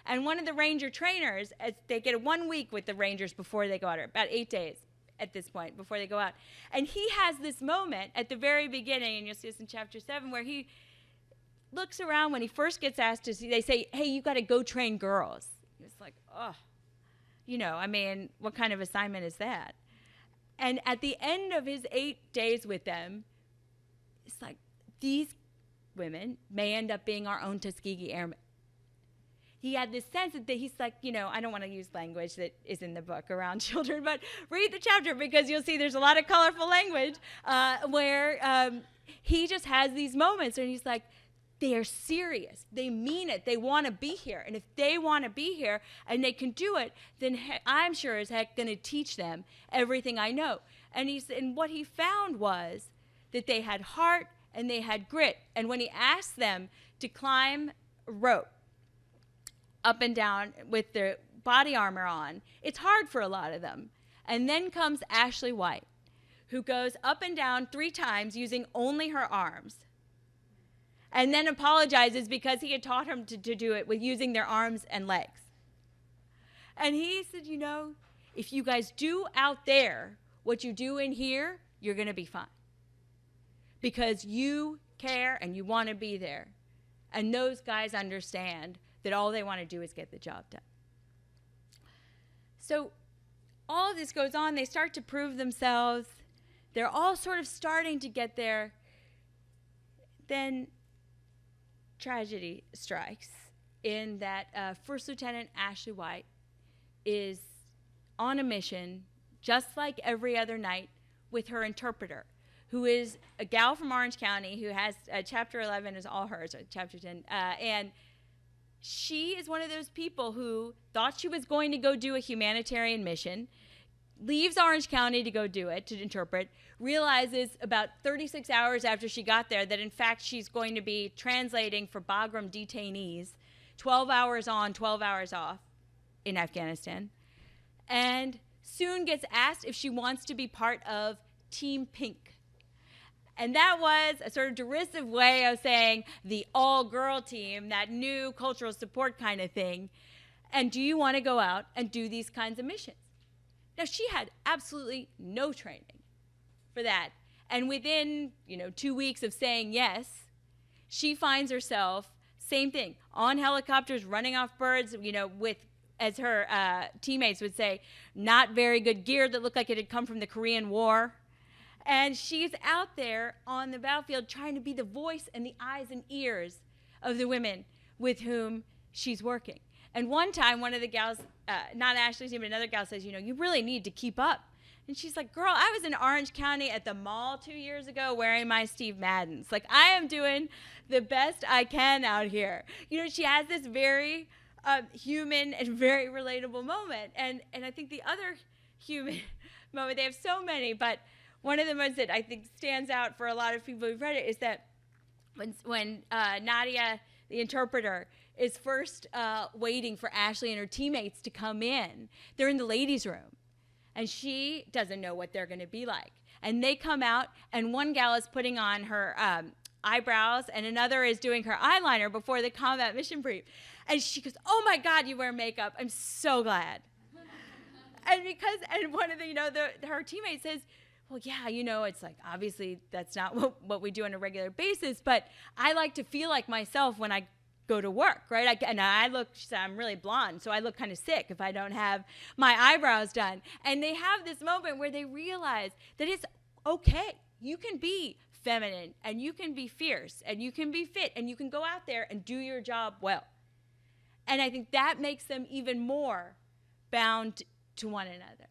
And one of the ranger trainers, they get 1 week with the rangers before they go out, or about 8 days at this point before they go out. And he has this moment at the very beginning, and you'll see this in chapter 7, where he looks around when he first gets asked to see, they say, hey, you got to go train girls. He was like, oh, I mean, what kind of assignment is that? And at the end of his 8 days with them, it's like, these women may end up being our own Tuskegee Airmen. He had this sense that he's like, I don't want to use language that is in the book around children, but read the chapter because you'll see there's a lot of colorful language where he just has these moments and he's like, they are serious. They mean it. They want to be here. And if they want to be here and they can do it, then I'm sure as heck going to teach them everything I know. And what he found was that they had heart and they had grit. And when he asked them to climb a rope up and down with their body armor on, it's hard for a lot of them. And then comes Ashley White, who goes up and down 3 times using only her arms, and then apologizes because he had taught him to do it with using their arms and legs. And he said, if you guys do out there what you do in here, you're going to be fine. Because you care and you want to be there. And those guys understand that all they want to do is get the job done. So all of this goes on. They start to prove themselves. They're all sort of starting to get there. Then tragedy strikes in that First Lieutenant Ashley White is on a mission, just like every other night, with her interpreter, who is a gal from Orange County who has chapter 11 is all hers, or chapter 10, and she is one of those people who thought she was going to go do a humanitarian mission, leaves Orange County to go do it, to interpret, realizes about 36 hours after she got there that in fact she's going to be translating for Bagram detainees, 12 hours on, 12 hours off in Afghanistan, and soon gets asked if she wants to be part of Team Pink. And that was a sort of derisive way of saying the all-girl team, that new cultural support kind of thing. And do you want to go out and do these kinds of missions? Now, she had absolutely no training for that. And within, 2 weeks of saying yes, she finds herself, same thing, on helicopters, running off birds, with, as her teammates would say, not very good gear that looked like it had come from the Korean War. And she's out there on the battlefield trying to be the voice and the eyes and ears of the women with whom she's working. And one time, one of the gals, not Ashley's team, but another gal says, you really need to keep up. And she's like, girl, I was in Orange County at the mall 2 years ago wearing my Steve Maddens. Like, I am doing the best I can out here. She has this very human and very relatable moment. And I think the other human moment, they have so many, but one of the ones that I think stands out for a lot of people who've read it is that when Nadia, the interpreter, is first waiting for Ashley and her teammates to come in, they're in the ladies' room, and she doesn't know what they're going to be like. And they come out, and one gal is putting on her eyebrows, and another is doing her eyeliner before the combat mission brief. And she goes, oh, my God, you wear makeup. I'm so glad. and one of the, her teammates says, well, yeah, it's like, obviously that's not what we do on a regular basis, but I like to feel like myself when I go to work, right? She said, I'm really blonde, so I look kind of sick if I don't have my eyebrows done. And they have this moment where they realize that it's okay. You can be feminine, and you can be fierce, and you can be fit, and you can go out there and do your job well. And I think that makes them even more bound to one another.